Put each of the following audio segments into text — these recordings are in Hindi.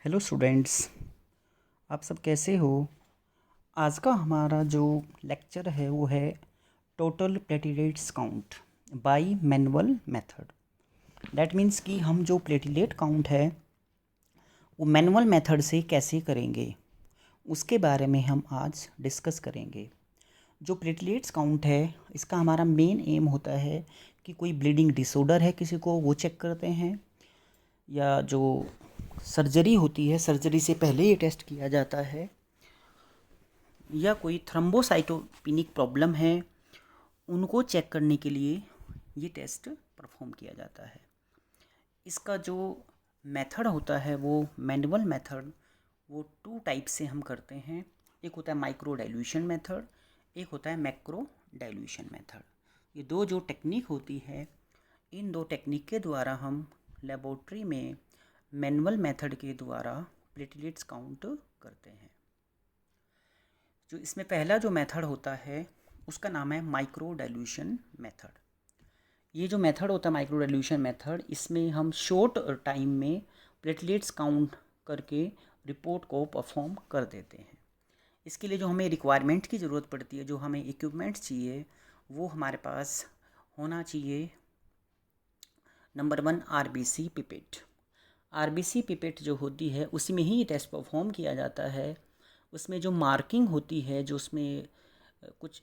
हेलो स्टूडेंट्स, आप सब कैसे हो। आज का हमारा जो लेक्चर है वो है total platelets count bye manual method. That means कि हम जो प्लेटिलेट काउंट है वो मैनुअल मेथड से कैसे करेंगे उसके बारे में हम आज डिस्कस करेंगे। जो प्लेटलेट्स काउंट है इसका हमारा मेन एम होता है कि कोई ब्लीडिंग डिसऑर्डर है किसी को वो चेक करते हैं, या जो सर्जरी होती है सर्जरी से पहले ये टेस्ट किया जाता है, या कोई थ्रोम्बोसाइटोपेनिक प्रॉब्लम है उनको चेक करने के लिए ये टेस्ट परफॉर्म किया जाता है। इसका जो मेथड होता है वो मैनुअल मेथड, वो टू टाइप से हम करते हैं। एक होता है माइक्रो डाइल्यूशन मेथड, एक होता है मैक्रो डाइल्यूशन मेथड। ये दो जो टेक्निक होती है, इन दो टेक्निक के द्वारा हम लेबोरेटरी में मैनुअल मेथड के द्वारा प्लेटलेट्स काउंट करते हैं। जो इसमें पहला जो मेथड होता है उसका नाम है माइक्रो डाइल्यूशन मेथड। ये जो मेथड होता है माइक्रो डाइल्यूशन मेथड, इसमें हम शॉर्ट टाइम में प्लेटलेट्स काउंट करके रिपोर्ट को परफॉर्म कर देते हैं। इसके लिए जो हमें रिक्वायरमेंट की ज़रूरत पड़ती है, जो हमें इक्विपमेंट चाहिए, वो हमारे पास होना चाहिए। Number 1, RBC pipette. RBC pipette जो होती है उसी में ही ये टेस्ट परफॉर्म किया जाता है। उसमें जो मार्किंग होती है, जो उसमें कुछ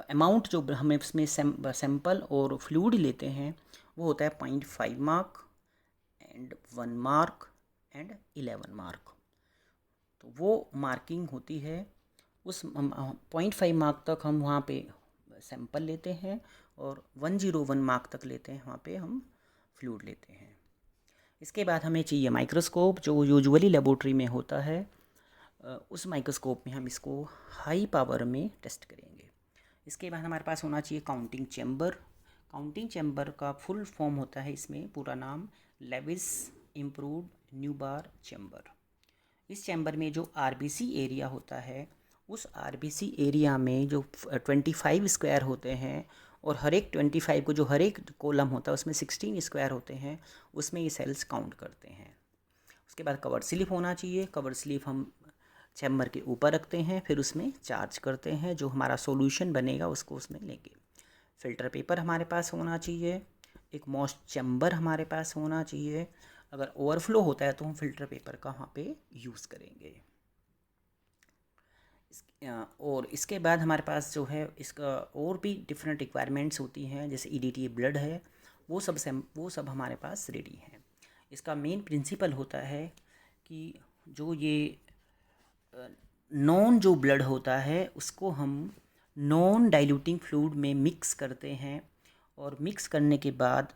अमाउंट जो हमें उसमें सैंपल और फ्लूइड लेते हैं वो होता है 0.5 mark and 1 mark and 11 mark. तो वो मार्किंग होती है। उस 0.5 मार्क तक हम वहाँ पे सैंपल लेते हैं और 101 मार्क तक लेते हैं, वहाँ पे हम फ्लूइड लेते हैं। इसके बाद हमें चाहिए माइक्रोस्कोप, जो यूजुअली लेबोरेटरी में होता है। उस माइक्रोस्कोप में हम इसको हाई पावर में टेस्ट करेंगे। इसके बाद हमारे पास होना चाहिए काउंटिंग चैम्बर। काउंटिंग चैम्बर का फुल फॉर्म होता है, इसमें पूरा नाम लेविस इम्प्रूव्ड न्यूबार चैम्बर। इस चैम्बर में जो आरबीसी एरिया होता है, उस आरबीसी एरिया में जो 25 स्क्वायर होते हैं, और हर एक 25 को जो हर एक कॉलम होता है उसमें 16 स्क्वायर होते हैं, उसमें ये सेल्स काउंट करते हैं। उसके बाद कवर स्लिप होना चाहिए। कवर स्लिप हम चैम्बर के ऊपर रखते हैं, फिर उसमें चार्ज करते हैं, जो हमारा सॉल्यूशन बनेगा उसको उसमें लेंगे। फ़िल्टर पेपर हमारे पास होना चाहिए। एक मॉइस्ट चैम्बर हमारे पास होना चाहिए। अगर ओवरफ्लो होता है तो हम फ़िल्टर पेपर का वहाँ पे यूज़ करेंगे। और इसके बाद हमारे पास जो है इसका और भी डिफरेंट रिक्वायरमेंट्स होती हैं, जैसे ईडीटी ब्लड है, वो सब हमारे पास रेडी हैं। इसका मेन प्रिंसिपल होता है कि जो ये नॉन जो ब्लड होता है उसको हम नॉन डाइल्यूटिंग फ्लूइड में मिक्स करते हैं, और मिक्स करने के बाद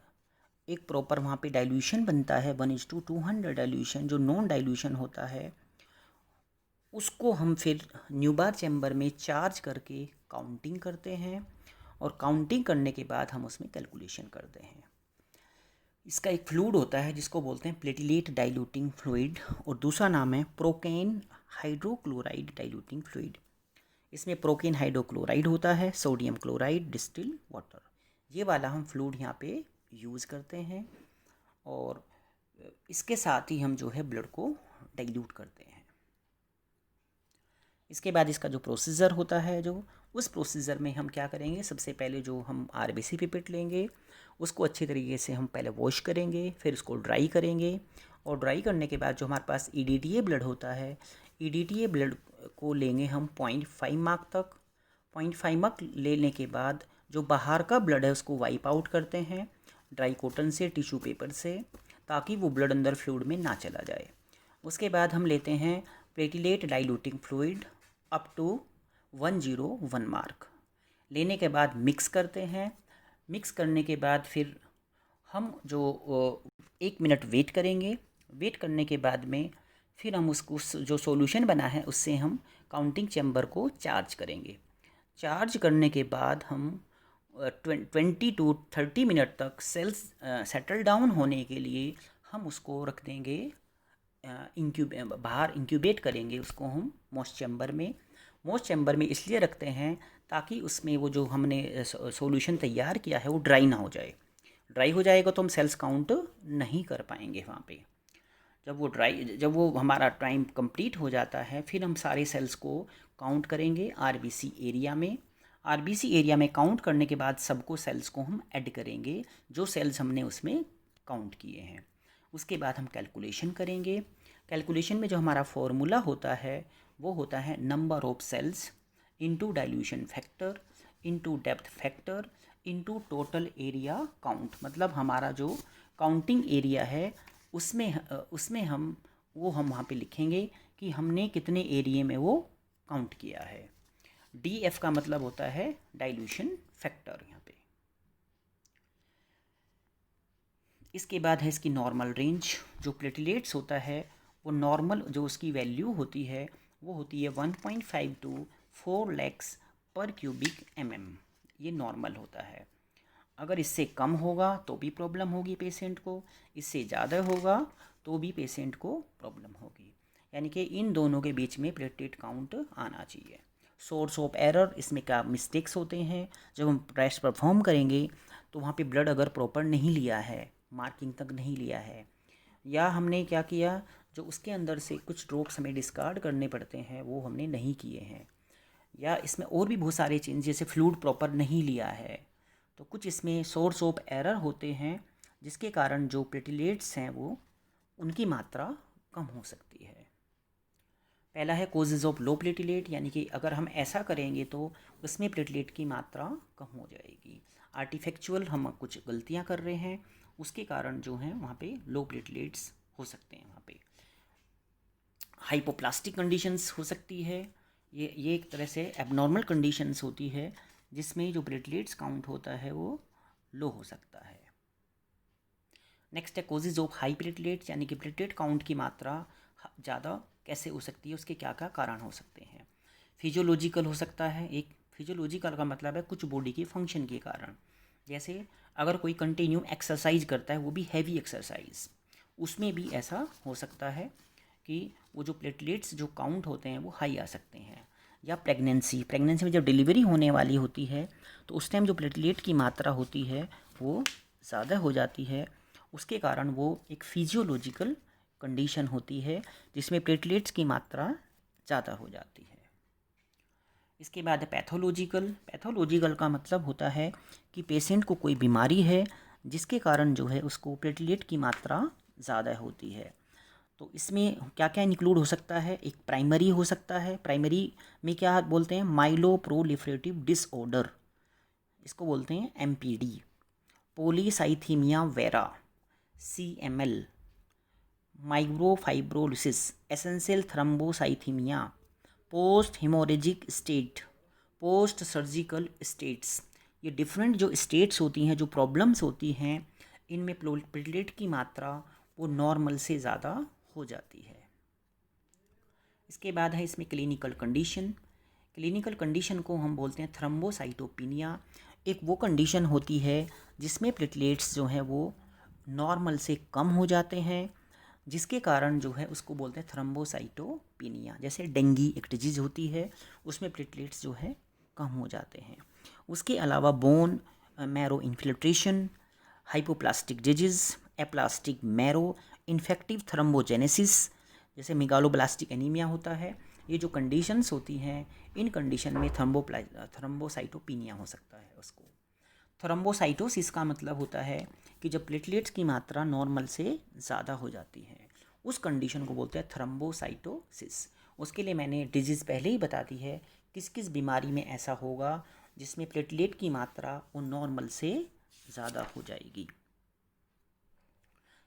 एक प्रॉपर वहाँ पे डाइल्यूशन बनता है 1:200 डाइल्यूशन। जो नॉन डाइल्यूशन होता है उसको हम फिर न्यूबार चैम्बर में चार्ज करके काउंटिंग करते हैं, और काउंटिंग करने के बाद हम उसमें कैलकुलेशन करते हैं। इसका एक फ्लूइड होता है जिसको बोलते हैं प्लेटिलेट डाइल्यूटिंग फ्लूइड, और दूसरा नाम है प्रोकेन हाइड्रोक्लोराइड डाइल्यूटिंग फ्लूइड। इसमें प्रोकेन हाइड्रोक्लोराइड होता है, सोडियम क्लोराइड, डिस्टिल वाटर। ये वाला हम फ्लूइड यहाँ पे यूज़ करते हैं, और इसके साथ ही हम जो है ब्लड को डाइल्यूट करते हैं। इसके बाद इसका जो प्रोसीजर होता है, जो उस प्रोसीजर में हम क्या करेंगे, सबसे पहले जो हम आरबीसी पिपेट लेंगे उसको अच्छी तरीके से हम पहले वॉश करेंगे, फिर उसको ड्राई करेंगे, और ड्राई करने के बाद जो हमारे पास ईडीटीए ब्लड होता है, ईडीटीए ब्लड को लेंगे हम 0.5 मार्क तक। 0.5 मार्क लेने के बाद जो बाहर का ब्लड है उसको वाइप आउट करते हैं ड्राई कॉटन से, टिश्यू पेपर से, ताकि वो ब्लड अंदर फ्लूइड में ना चला जाए। उसके बाद हम लेते हैं platelet diluting fluid up to 101 mark. लेने के बाद मिक्स करते हैं। मिक्स करने के बाद फिर हम जो 1 मिनट वेट करेंगे। वेट करने के बाद में फिर हम उसको जो सॉल्यूशन बना है उससे हम काउंटिंग चैम्बर को चार्ज करेंगे। चार्ज करने के बाद हम 20 to 30 मिनट तक सेल्स सेटल डाउन होने के लिए हम उसको रख देंगे, बाहर इंक्यूबेट करेंगे उसको हम मॉइस्ट चैम्बर में। मॉइस्ट चैम्बर में इसलिए रखते हैं ताकि उसमें वो जो हमने सॉल्यूशन तैयार किया है वो ड्राई ना हो जाए। ड्राई हो जाएगा तो हम सेल्स काउंट नहीं कर पाएंगे वहाँ पे। जब वो हमारा टाइम कंप्लीट हो जाता है, फिर हम सारे सेल्स को काउंट करेंगे आरबीसी एरिया में। आरबीसी एरिया में काउंट करने के बाद सबको सेल्स को हम ऐड करेंगे, जो सेल्स हमने उसमें काउंट किए हैं। उसके बाद हम कैलकुलेशन करेंगे। कैलकुलेशन में जो हमारा फॉर्मूला होता है वो होता है number of cells into dilution factor into depth factor into total area count. मतलब हमारा जो काउंटिंग एरिया है उसमें हम वहाँ पे लिखेंगे कि हमने कितने एरिया में वो काउंट किया है। डी एफ का मतलब होता है डाइल्यूशन फैक्टर यहाँ पे। इसके बाद है इसकी नॉर्मल रेंज। जो प्लेटलेट्स होता है वो नॉर्मल जो उसकी वैल्यू होती है वो होती है 1.5 to 4 lakhs पर क्यूबिक mm। ये नॉर्मल होता है। अगर इससे कम होगा तो भी प्रॉब्लम होगी पेशेंट को, इससे ज़्यादा होगा तो भी पेशेंट को प्रॉब्लम होगी। यानी कि इन दोनों के बीच में प्लेटलेट काउंट आना चाहिए। सोर्स ऑफ एरर, इसमें क्या मिस्टेक्स होते हैं, जब हम टेस्ट परफॉर्म करेंगे तो वहाँ पे ब्लड अगर प्रॉपर नहीं लिया है, मार्किंग तक नहीं लिया है, या हमने क्या किया, जो उसके अंदर से कुछ ड्रॉप्स हमें डिस्कार्ड करने पड़ते हैं वो हमने नहीं किए हैं, या इसमें और भी बहुत सारे चेंज जैसे फ्लूइड प्रॉपर नहीं लिया है, तो कुछ इसमें सोर्स ऑफ एरर होते हैं जिसके कारण जो प्लेटलेट्स हैं वो उनकी मात्रा कम हो सकती है। पहला है कोजेज़ ऑफ लो प्लेटलेट, यानी कि अगर हम ऐसा करेंगे तो उसमें प्लेटलेट की मात्रा कम हो जाएगी। आर्टिफैक्चुअल हम कुछ गलतियां कर रहे हैं, उसके कारण जो है वहाँ पे लो प्लेटलेट्स हो सकते हैं। वहाँ पे हाइपोप्लास्टिक कंडीशंस हो सकती है। ये एक तरह से एबनॉर्मल कंडीशंस होती है जिसमें जो प्लेटलेट्स काउंट होता है वो लो हो सकता है। नेक्स्ट है कोजेज ऑफ हाई प्लेटलेट्स, यानी कि प्लेटलेट काउंट की मात्रा ज़्यादा कैसे हो सकती है, उसके क्या क्या कारण हो सकते हैं। फिजियोलॉजिकल हो सकता है। एक फिजियोलॉजिकल का मतलब है कुछ बॉडी के फंक्शन के कारण, जैसे अगर कोई कंटिन्यू एक्सरसाइज करता है, वो भी हैवी एक्सरसाइज, उसमें भी ऐसा हो सकता है कि वो जो प्लेटलेट्स जो काउंट होते हैं वो हाई आ सकते हैं। या प्रेगनेंसी में जब डिलीवरी होने वाली होती है तो उस टाइम जो प्लेटलेट की मात्रा होती है वो ज़्यादा हो जाती है, उसके कारण वो एक फिजियोलॉजिकल कंडीशन होती है जिसमें प्लेटलेट्स की मात्रा ज़्यादा हो जाती है। इसके बाद पैथोलॉजिकल का मतलब होता है कि पेशेंट को कोई बीमारी है जिसके कारण जो है उसको प्लेटलेट की मात्रा ज़्यादा होती है। तो इसमें क्या क्या इंक्लूड हो सकता है, एक प्राइमरी हो सकता है। प्राइमरी में क्या बोलते हैं, माइलो प्रोलिफरेटिव डिसऑर्डर, इसको बोलते हैं MPD. Polycythaemia vera, CML, microfibrolysis, essential thrombocythaemia, post haemorrhagic state, post surgical states. ये डिफरेंट जो स्टेट्स होती हैं, जो प्रॉब्लम्स होती हैं, इनमें प्लेटलेट की मात्रा वो नॉर्मल से ज़्यादा हो जाती है। इसके बाद है इसमें क्लिनिकल कंडीशन को हम बोलते हैं थ्रोम्बोसाइटोपिनिया। एक वो कंडीशन होती है जिसमें प्लेटलेट्स जो हैं वो नॉर्मल से कम हो जाते हैं, जिसके कारण जो है उसको बोलते हैं थ्रोम्बोसाइटोपिनिया। जैसे डेंगी एक डिजीज़ होती है, उसमें प्लेटलेट्स जो है कम हो जाते हैं। उसके अलावा bone marrow infiltration, hypoplastic disease, aplastic marrow, infective thrombogenesis, जैसे मेगालोब्लास्टिक एनीमिया होता है। ये जो कंडीशंस होती हैं, इन कंडीशन में थ्रोम्बोसाइटोपिनिया हो सकता है उसको। थ्रोम्बोसाइटोसिस का मतलब होता है कि जब प्लेटलेट्स की मात्रा नॉर्मल से ज़्यादा हो जाती है, उस कंडीशन को बोलते हैं थ्रोम्बोसाइटोसिस। उसके लिए मैंने डिजीज़ पहले ही बता दी है, किस किस बीमारी में ऐसा होगा जिसमें प्लेटलेट की मात्रा वो नॉर्मल से ज़्यादा हो जाएगी।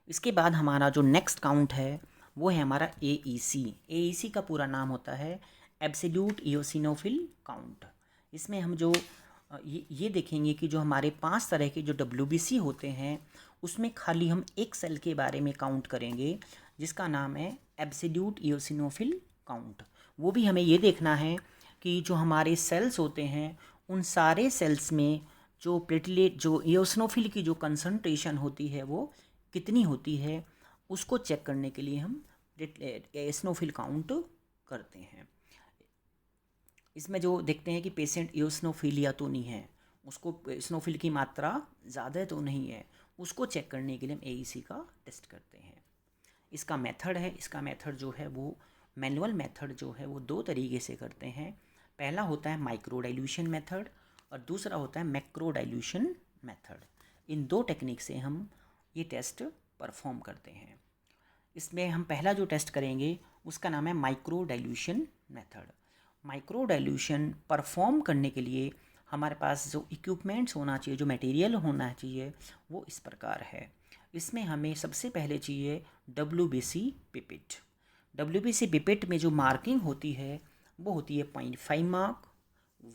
इसके बाद हमारा जो नेक्स्ट काउंट है वो है हमारा AEC का पूरा नाम होता है एब्सोल्यूट इओसिनोफिल काउंट। इसमें हम जो ये देखेंगे कि जो हमारे 5 तरह के जो WBC होते हैं उसमें खाली हम एक सेल के बारे में काउंट करेंगे जिसका नाम है एब्सोल्यूट इओसिनोफिल काउंट। वो भी हमें ये देखना है कि जो हमारे सेल्स होते हैं उन सारे सेल्स में जो प्लेटलेट जो इओसिनोफिल की जो कंसंट्रेशन होती है वो कितनी होती है, उसको चेक करने के लिए हम इओसिनोफिल काउंट करते हैं। इसमें जो देखते हैं कि पेशेंट इओसिनोफिलिया तो नहीं है, उसको इओसिनोफिल की मात्रा ज़्यादा तो नहीं है, उसको चेक करने के लिए हम AEC का टेस्ट करते हैं। इसका मेथड है, इसका मेथड जो है वो मैनुअल मेथड जो है वो दो तरीके से करते हैं। पहला होता है माइक्रो डाइल्यूशन मेथड और दूसरा होता है मैक्रो डाइल्यूशन मेथड। इन दो टेक्निक से हम ये टेस्ट परफॉर्म करते हैं। इसमें हम पहला जो टेस्ट करेंगे उसका नाम है micro dilution method. Micro dilution perform करने के लिए हमारे पास जो इक्विपमेंट्स होना चाहिए, जो मटेरियल होना चाहिए, वो इस प्रकार है। इसमें हमें सबसे पहले चाहिए WBC पिपेट। WBC पिपेट में जो मार्किंग होती है वो होती है 0.5 मार्क,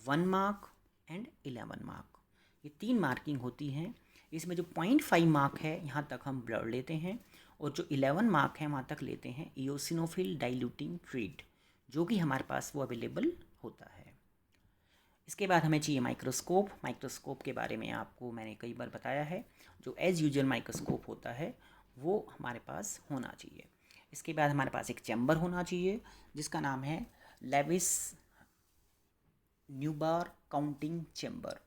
1 मार्क एंड 11 मार्क। ये 3 मार्किंग होती हैं। इसमें जो 0.5 मार्क है यहाँ तक हम ब्लड लेते हैं और जो 11 मार्क है वहाँ तक लेते हैं इओसिनोफिल डाइल्यूटिंग फ्लूइड, जो कि हमारे पास वो अवेलेबल होता है। इसके बाद हमें चाहिए माइक्रोस्कोप। माइक्रोस्कोप के बारे में आपको मैंने कई बार बताया है। जो एज यूजुअल माइक्रोस्कोप होता है वो हमारे पास होना चाहिए। इसके बाद हमारे पास एक चैम्बर होना चाहिए जिसका नाम है लेविस न्यूबार काउंटिंग चैम्बर।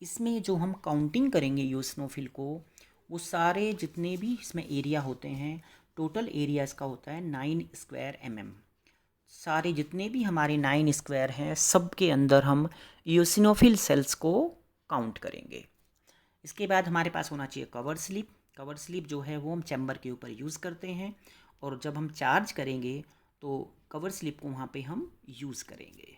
इसमें जो हम काउंटिंग करेंगे यूसिनोफिल को, वो सारे जितने भी इसमें एरिया होते हैं, टोटल एरिया इसका होता है 9 स्क्वायर mm। सारे जितने भी हमारे 9 स्क्वायर हैं सब के अंदर हम यूसिनोफिल सेल्स को काउंट करेंगे। इसके बाद हमारे पास होना चाहिए कवर स्लिप। कवर स्लिप जो है वो हम चैम्बर के ऊपर यूज़ करते हैं और जब हम चार्ज करेंगे तो कवर स्लिप को वहाँ पे हम यूज़ करेंगे।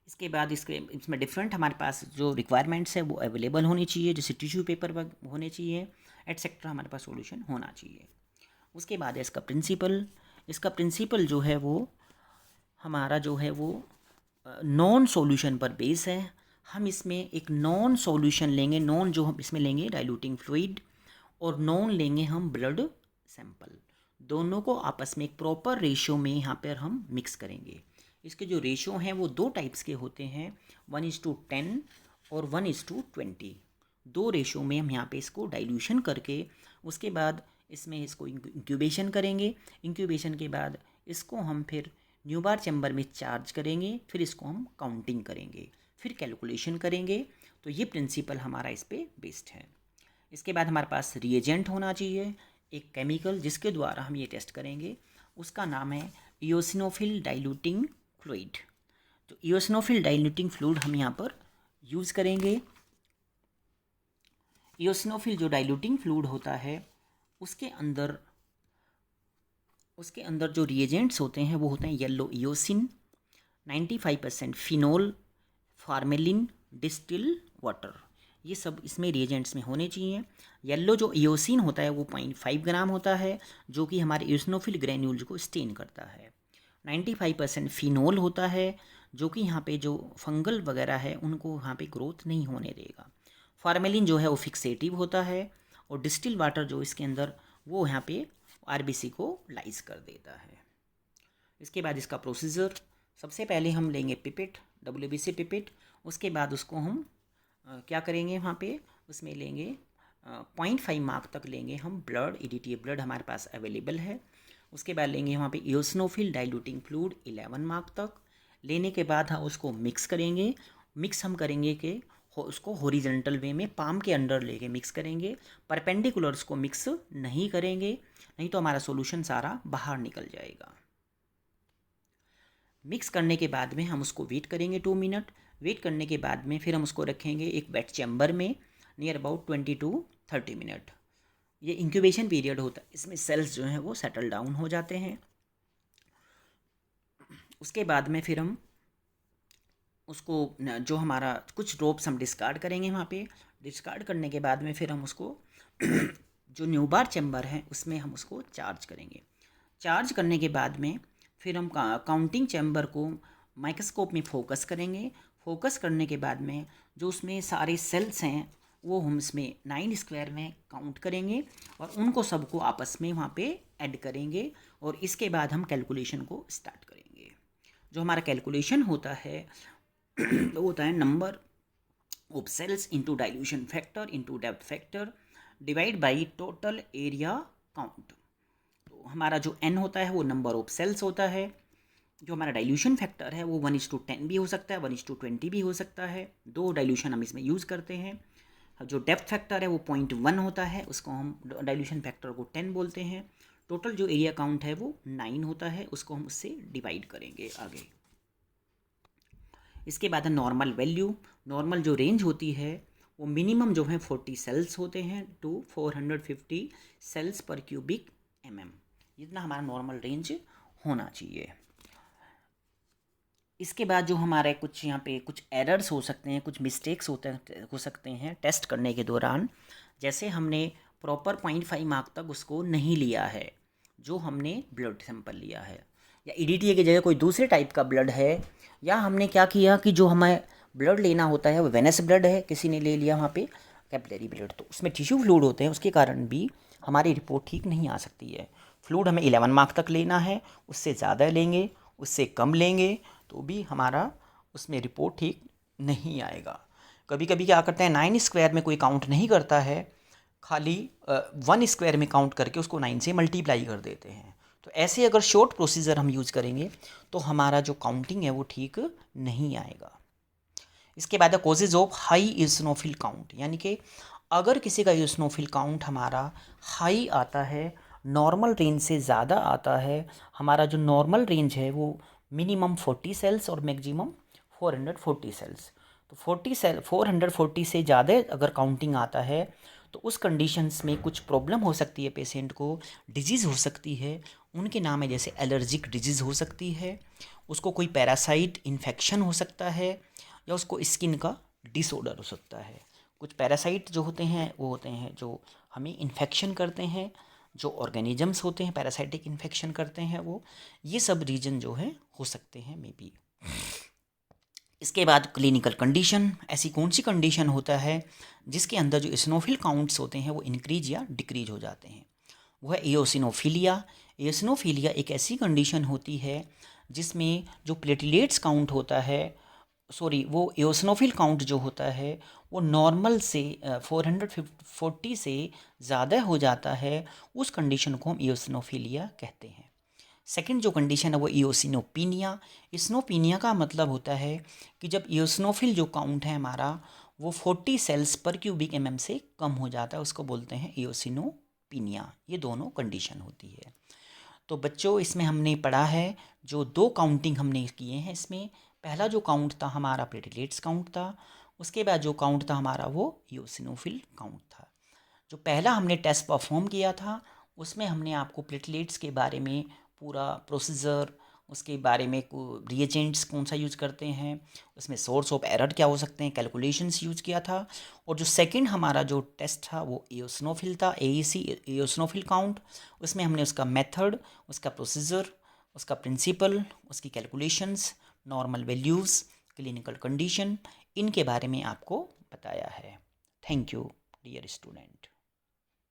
इसके बाद इसमें डिफरेंट हमारे पास जो रिक्वायरमेंट्स है वो अवेलेबल होनी चाहिए, जैसे टिश्यू पेपर होने चाहिए एटसेट्रा, हमारे पास सॉल्यूशन होना चाहिए। उसके बाद है इसका प्रिंसिपल। इसका प्रिंसिपल जो है वो हमारा जो है वो नॉन सॉल्यूशन पर बेस है। हम इसमें एक नॉन सॉल्यूशन लेंगे, नॉन जो हम इसमें लेंगे डाइल्यूटिंग फ्लूइड और नॉन लेंगे हम ब्लड सैंपल। दोनों को आपस में एक प्रॉपर रेशियो में यहाँ पर हम मिक्स करेंगे। इसके जो रेशियो हैं वो दो टाइप्स के होते हैं, 1:10 और 1:20। दो रेशियो में हम यहाँ पे इसको डाइल्यूशन करके उसके बाद इसमें इसको इंक्यूबेशन करेंगे। इंक्यूबेशन के बाद इसको हम फिर न्यूबार चैम्बर में चार्ज करेंगे, फिर इसको हम काउंटिंग करेंगे, फिर कैलकुलेशन करेंगे। तो ये प्रिंसिपल हमारा इस पर बेस्ड है। इसके बाद हमारे पास रिएजेंट होना चाहिए, एक केमिकल जिसके द्वारा हम ये टेस्ट करेंगे। उसका नाम है इओसिनोफिल डाइल्यूटिंग फ्लूइड। तो इओसिनोफिल डाइल्यूटिंग फ्लूइड हम यहाँ पर यूज़ करेंगे। इओसिनोफिल जो डाइल्यूटिंग फ्लूइड होता है उसके अंदर जो रिएजेंट्स होते हैं वो होते हैं yellow eosin, 95% phenol, formalin, distil water. ये सब इसमें रिएजेंट्स में होने चाहिए। येलो जो इओसिन होता है वो 0.5 ग्राम होता है, जो कि हमारे इओसिनोफिल ग्रैन्यूल्स को स्टेन करता है। 95% फिनोल होता है, जो कि यहाँ पे जो फंगल वगैरह है उनको यहाँ पे ग्रोथ नहीं होने देगा। फार्मेलिन जो है वो फिक्सेटिव होता है और डिस्टिल वाटर जो इसके अंदर वो यहाँ पे आरबीसी को लाइज कर देता है। इसके बाद इसका प्रोसीजर, सबसे पहले हम लेंगे पिपेट, WBC पिपेट। उसके बाद उसको हम क्या करेंगे, वहाँ पे उसमें लेंगे 0.5 मार्क तक लेंगे हम ब्लड, EDTA ब्लड हमारे पास अवेलेबल है। उसके बाद लेंगे वहाँ पे इओसिनोफिल डाइल्यूटिंग फ्लूइड 11 मार्क तक। लेने के बाद हम उसको मिक्स करेंगे। मिक्स हम करेंगे कि उसको हॉरिजॉन्टल वे में पाम के अंडर लेके मिक्स करेंगे, परपेंडिकुलर्स को मिक्स नहीं करेंगे, नहीं तो हमारा सॉल्यूशन सारा बाहर निकल जाएगा। मिक्स करने के बाद में हम उसको वेट करेंगे 2 मिनट। वेट करने के बाद में फिर हम उसको रखेंगे एक वेट चैम्बर में नियर अबाउट 20 to 30 मिनट। ये इंक्यूबेशन पीरियड होता है, इसमें सेल्स जो हैं वो सेटल डाउन हो जाते हैं। उसके बाद में फिर हम उसको जो हमारा कुछ ड्रॉप्स हम डिस्कार्ड करेंगे वहाँ पे। डिस्कार्ड करने के बाद में फिर हम उसको जो न्यूबार चैम्बर है उसमें हम उसको चार्ज करेंगे। चार्ज करने के बाद में फिर हम काउंटिंग चैम्बर को माइक्रोस्कोप में फोकस करेंगे। फोकस करने के बाद में जो उसमें सारे सेल्स हैं वो हम इसमें 9 स्क्वायर में काउंट करेंगे और उनको सबको आपस में वहाँ पे ऐड करेंगे और इसके बाद हम कैलकुलेशन को स्टार्ट करेंगे। जो हमारा कैलकुलेशन होता है वो होता है number of cells into dilution factor into depth factor divide by total area count. तो हमारा जो n होता है वो नंबर ऑफ सेल्स होता है। जो हमारा डाइल्यूशन फैक्टर है वो 1:10 भी हो सकता है, 1:20 भी हो सकता है। दो डाइल्यूशन हम इसमें यूज़ करते हैं। जो डेप्थ फैक्टर है वो 0.1 होता है, उसको हम डाइल्यूशन फैक्टर को 10 बोलते हैं। टोटल जो एरिया काउंट है वो 9 होता है, उसको हम उससे डिवाइड करेंगे आगे। इसके बाद है नॉर्मल वैल्यू। नॉर्मल जो रेंज होती है वो मिनिमम जो है 40 सेल्स होते हैं टू 450 सेल्स पर क्यूबिक mm, इतना हमारा नॉर्मल रेंज होना चाहिए। इसके बाद जो हमारे कुछ यहाँ पे कुछ एरर्स हो सकते हैं, कुछ मिस्टेक्स हो सकते हैं टेस्ट करने के दौरान। जैसे हमने प्रॉपर 0.5 मार्क तक उसको नहीं लिया है जो हमने ब्लड सैंपल लिया है, या EDTA की जगह कोई दूसरे टाइप का ब्लड है, या हमने क्या किया कि जो हमें ब्लड लेना होता है वो वेनस ब्लड है, किसी ने ले लिया वहाँ पे कैपिलरी ब्लड, तो उसमें टिश्यू फ्लूइड होते हैं, उसके कारण भी हमारी रिपोर्ट ठीक नहीं आ सकती है। फ्लूइड हमें 11 मार्क तक लेना है, उससे ज़्यादा लेंगे, उससे कम लेंगे तो भी हमारा उसमें रिपोर्ट ठीक नहीं आएगा। कभी कभी क्या करते हैं 9 स्क्वायर में कोई काउंट नहीं करता है, खाली 1 स्क्वायर में काउंट करके उसको 9 से मल्टीप्लाई कर देते हैं। तो ऐसे अगर शॉर्ट प्रोसीजर हम यूज़ करेंगे तो हमारा जो काउंटिंग है वो ठीक नहीं आएगा। इसके बाद causes of high eosinophil count, यानी कि अगर किसी का इओसिनोफिल काउंट हमारा हाई आता है, नॉर्मल रेंज से ज़्यादा आता है, हमारा जो नॉर्मल रेंज है वो मिनिमम 40 सेल्स और मैक्सिमम 440 सेल्स, तो 440 से ज़्यादा अगर काउंटिंग आता है तो उस कंडीशंस में कुछ प्रॉब्लम हो सकती है, पेशेंट को डिजीज़ हो सकती है। उनके नाम है जैसे एलर्जिक डिजीज़ हो सकती है, उसको कोई पैरासाइट इन्फेक्शन हो सकता है, या उसको स्किन का डिसऑर्डर हो सकता है। कुछ पैरासाइट जो होते हैं वो होते हैं जो हमें इन्फेक्शन करते हैं, जो ऑर्गेनिजम्स होते हैं पैरासाइटिक इन्फेक्शन करते हैं, वो ये सब रीजन जो है हो सकते हैं मे बी। इसके बाद क्लिनिकल कंडीशन, ऐसी कौन सी कंडीशन होता है जिसके अंदर जो इसिनोफिल काउंट्स होते हैं वो इंक्रीज या डिक्रीज हो जाते हैं, वो है एओसिनोफिलिया। एओसिनोफिलिया एक ऐसी कंडीशन होती है जिसमें जो प्लेटलेट्स काउंट होता है, वो एओसिनोफिल काउंट जो होता है वो नॉर्मल से 440 से ज़्यादा हो जाता है, उस कंडीशन को हम एओसिनोफिलिया कहते हैं। सेकंड जो कंडीशन है वो इओसिनोपिनिया। इस्नोपिनिया का मतलब होता है कि जब इओसिनोफिल जो काउंट है हमारा वो 40 सेल्स पर क्यूबिक mm से कम हो जाता है, उसको बोलते हैं इओसिनोपिनिया। ये दोनों कंडीशन होती है। तो बच्चों इसमें हमने पढ़ा है जो 2 काउंटिंग हमने किए हैं, इसमें पहला जो काउंट था हमारा प्लेटलेट्स काउंट था, उसके बाद जो काउंट था हमारा वो इओसिनोफिल काउंट था। जो पहला हमने टेस्ट परफॉर्म किया था उसमें हमने आपको प्लेटलेट्स के बारे में पूरा प्रोसीजर, उसके बारे में रिएजेंट्स कौन सा यूज़ करते हैं, उसमें सोर्स ऑफ एरर क्या हो सकते हैं, कैलकुलेशंस यूज़ किया था। और जो सेकंड हमारा जो टेस्ट था वो एओसिनोफिल था, AEC एओसिनोफिल काउंट। उसमें हमने उसका मेथड, उसका प्रोसीजर, उसका प्रिंसिपल, उसकी calculations, normal values, clinical condition, इनके बारे में आपको बताया है। Thank you dear student.